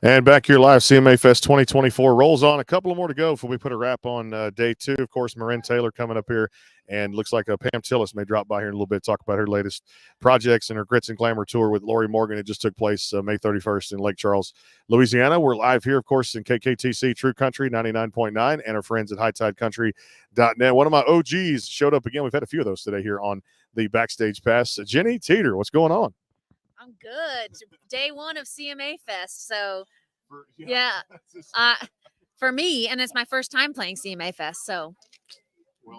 And back here live, CMA Fest 2024 rolls on. A couple more to go before we put a wrap on day two. Of course, Marin Taylor coming up here, and looks like Pam Tillis may drop by here in a little bit, talk about her latest projects and her Grits and Glamour tour with Lori Morgan. It just took place May 31st in Lake Charles, Louisiana. We're live here, of course, in KKTC True Country 99.9 and our friends at HighTideCountry.net. One of my OGs showed up again. We've had a few of those today here on the Backstage Pass. Jenny Teator, what's going on? I'm good. Day one of CMA Fest. So, yeah. For me, and it's my first time playing CMA Fest. So,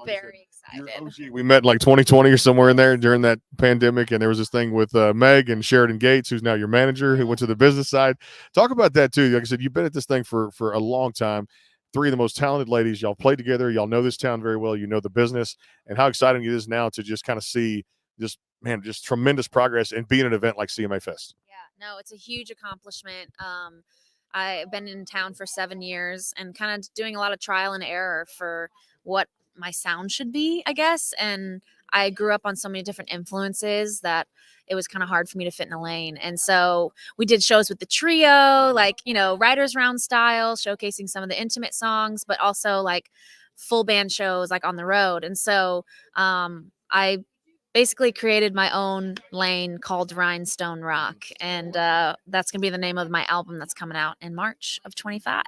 very excited. We met in like 2020 or somewhere in there during that pandemic. And there was this thing with Meg and Sheridan Gates, who's now your manager, who went to the business side. Talk about that, too. Like I said, you've been at this thing for a long time. Three of the most talented ladies. Y'all played together. Y'all know this town very well. You know the business. And how exciting it is now to just kind of see just tremendous progress and be in an event like CMA Fest. Yeah, no, it's a huge accomplishment. I've been in town for 7 years and kind of doing a lot of trial and error for what my sound should be, I guess. And I grew up on so many different influences that it was kind of hard for me to fit in a lane. And so we did shows with the trio, like, writers round style, showcasing some of the intimate songs, but also like full band shows like on the road. And so I basically created my own lane called Rhinestone Rock. And that's going to be the name of my album that's coming out in March of 25.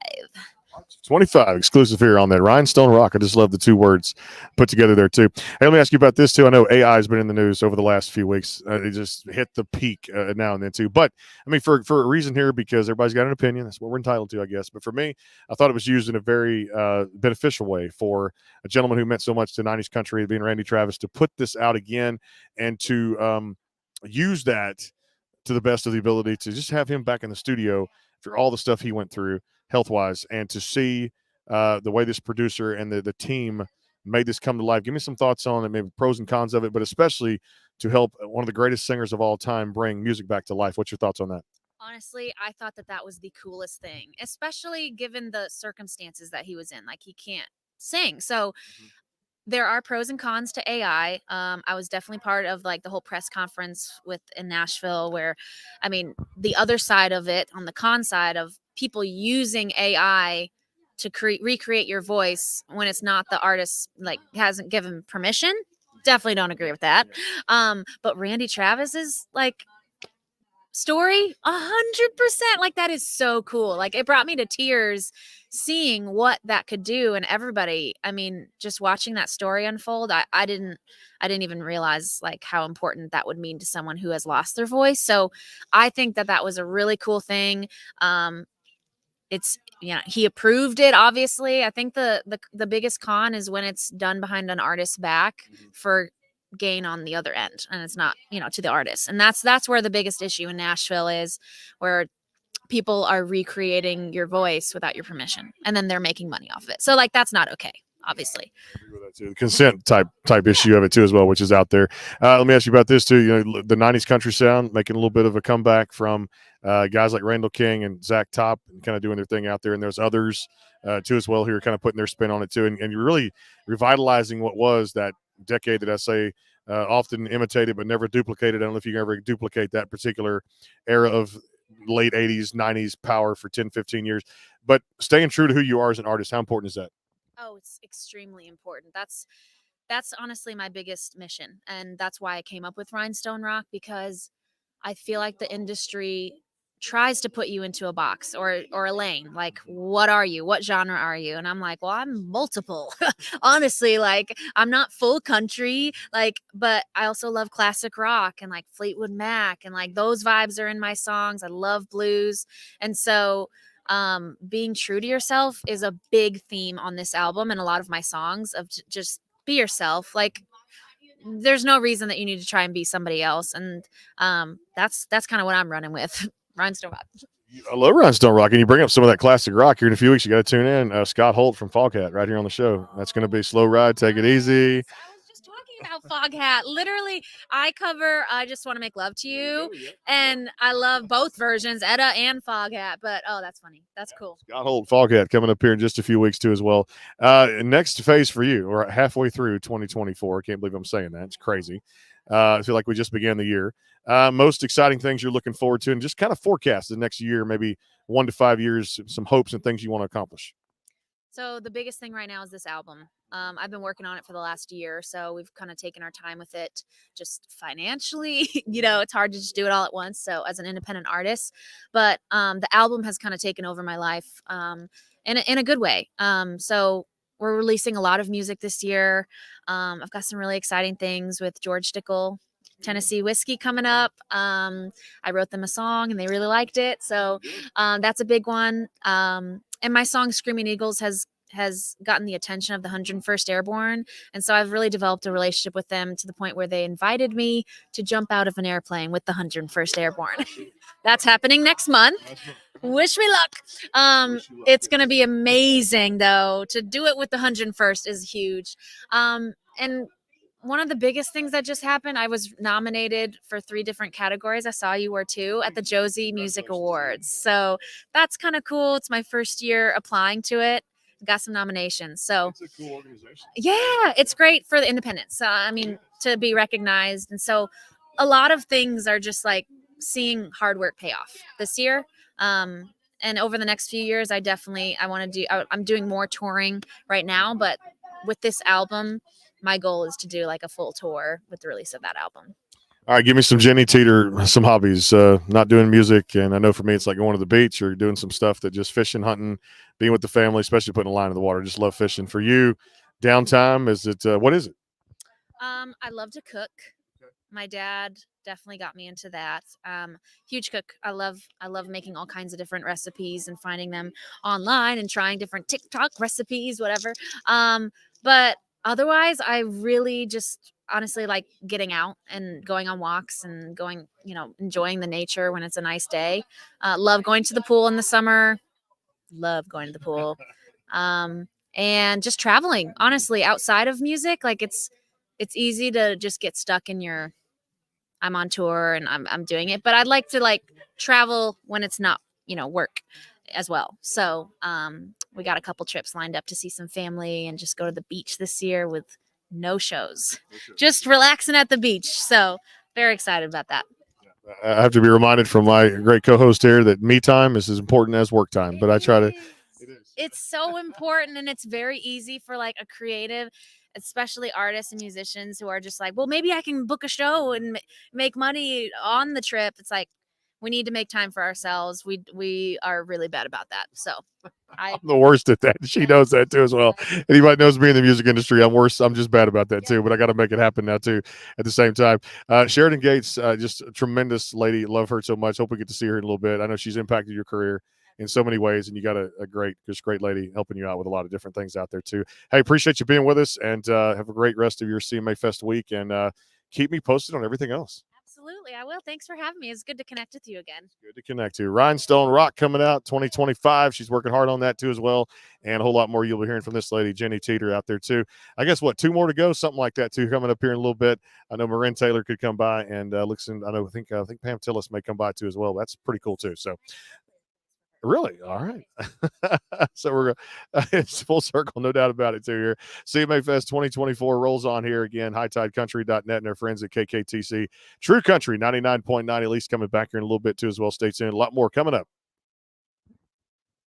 25 exclusive here on that Rhinestone Rock. I just love the two words put together there too. Hey, let me ask you about this too. I know AI has been in the news over the last few weeks. It just hit the peak now and then too. But I mean, for a reason here, because everybody's got an opinion. That's what we're entitled to, I guess. But for me, I thought it was used in a very beneficial way for a gentleman who meant so much to 90s country, being Randy Travis, to put this out again and to use that to the best of the ability to just have him back in the studio for all the stuff he went through health-wise, and to see the way this producer and the team made this come to life. Give me some thoughts on it, maybe pros and cons of it, but especially to help one of the greatest singers of all time bring music back to life. What's your thoughts on that? Honestly, I thought that was the coolest thing, especially given the circumstances that he was in. Like, he can't sing. So there are pros and cons to AI. I was definitely part of like the whole press conference in Nashville, where, I mean, the other side of it, on the con side of people using AI to recreate your voice when it's not the artist, like, hasn't given permission. Definitely don't agree with that. But Randy Travis's like story, 100%, like, that is so cool. Like, it brought me to tears seeing what that could do. And everybody, I mean, just watching that story unfold, I didn't even realize like how important that would mean to someone who has lost their voice. So I think that was a really cool thing. It's, he approved it, obviously. I think the biggest con is when it's done behind an artist's back for gain on the other end, and it's not, to the artist. And that's where the biggest issue in Nashville is, where people are recreating your voice without your permission, and then they're making money off of it. So like, that's not okay, obviously. I agree with that too. The consent type issue of it too as well, which is out there. Let me ask you about this too. The 90s country sound making a little bit of a comeback from guys like Randall King and Zach Top, and kind of doing their thing out there. And there's others too as well who are kind of putting their spin on it too. And you're really revitalizing what was that decade that I say often imitated but never duplicated. I don't know if you can ever duplicate that particular era of late 80s, 90s power for 10, 15 years. But staying true to who you are as an artist, how important is that? Oh, it's extremely important. That's honestly my biggest mission. And that's why I came up with Rhinestone Rock, because I feel like the industry tries to put you into a box or a lane. Like, what are you? What genre are you? And I'm like, well, I'm multiple. Honestly, like, I'm not full country, like, but I also love classic rock and like Fleetwood Mac, and like those vibes are in my songs. I love blues. And so being true to yourself is a big theme on this album and a lot of my songs, of just be yourself. Like, there's no reason that you need to try and be somebody else. And that's kind of what I'm running with. Rhinestone Rock. I love Rhinestone Rock, and you bring up some of that classic rock here in a few weeks. You got to tune in. Scott Holt from Foghat right here on the show. That's going to be Slow Ride, Take It Easy. About Foghat. Literally, I Just Want to Make Love to You, and I love both versions, Etta and Foghat. But that's funny. That's cool. Scott Holt, Foghat, coming up here in just a few weeks too as well. Next phase for you, or halfway through 2024. I can't believe I'm saying that. It's crazy. I feel like we just began the year. Most exciting things you're looking forward to, and just kind of forecast the next year, maybe 1 to 5 years, some hopes and things you want to accomplish. So the biggest thing right now is this album. I've been working on it for the last year, so we've kind of taken our time with it. Just financially, it's hard to just do it all at once. So as an independent artist, but the album has kind of taken over my life in a good way. So we're releasing a lot of music this year. I've got some really exciting things with George Dickel, Tennessee Whiskey coming up. I wrote them a song and they really liked it, so that's a big one. And my song "Screaming Eagles" has gotten the attention of the 101st Airborne, and so I've really developed a relationship with them to the point where they invited me to jump out of an airplane with the 101st Airborne. That's happening next month. Wish me luck. It's going to be amazing, though. To do it with the 101st is huge. And one of the biggest things that just happened, I was nominated for 3 different categories. I saw you were too at the Josie Music Awards. So that's kind of cool. It's my first year applying to it. Got some nominations. So It's a cool organization. yeah, it's great for the independents. I mean, to be recognized. And so a lot of things are just like seeing hard work pay off this year. And over the next few years, I want to do, I'm doing more touring right now, but with this album, my goal is to do like a full tour with the release of that album. All right, give me some Jenny Teeter, some hobbies. Not doing music, and I know for me it's like going to the beach or doing some stuff that just fishing, hunting, being with the family, especially putting a line in the water. Just love fishing. For you, downtime, is it what is it? I love to cook. My dad definitely got me into that. Huge cook. I love making all kinds of different recipes and finding them online and trying different TikTok recipes, whatever. But otherwise, I really just honestly like getting out and going on walks and going, enjoying the nature when it's a nice day. Love going to the pool in the summer. Love going to the pool. And just traveling, honestly, outside of music. Like it's easy to just get stuck in your I'm on tour and I'm doing it, but I'd like to like travel when it's not, work as well. So we got a couple trips lined up to see some family and just go to the beach this year with no shows, just relaxing at the beach. So very excited about that. I have to be reminded from my great co-host here that me time is as important as work time. But I try to. It is. It's so important, and it's very easy for like a creative, especially artists and musicians who are just like, well, maybe I can book a show and make money on the trip. It's like we need to make time for ourselves. We are really bad about that. So I'm the worst at that. She knows that too as well. Anybody knows me in the music industry, I'm worse. I'm just bad about that too, but I got to make it happen now too at the same time. Sheridan Gates, just a tremendous lady. Love her so much. Hope we get to see her in a little bit. I know she's impacted your career in so many ways, and you got a great lady helping you out with a lot of different things out there too. Hey, appreciate you being with us, and have a great rest of your CMA Fest week, and keep me posted on everything else. Absolutely, I will. Thanks for having me. It's good to connect with you again. Good to connect to. Rhinestone Rock coming out 2025. She's working hard on that too as well, and a whole lot more you'll be hearing from this lady, Jenny Teeter, out there too. I guess 2 more to go, something like that too, coming up here in a little bit. I know Marin Taylor could come by, and listen. I think Pam Tillis may come by too as well. That's pretty cool too. So. Really? All right. So we're it's full circle, no doubt about it too here. CMA Fest 2024 rolls on here again. HighTideCountry.net and our friends at KKTC. True Country 99.9, at least coming back here in a little bit too as well. Stay tuned. A lot more coming up.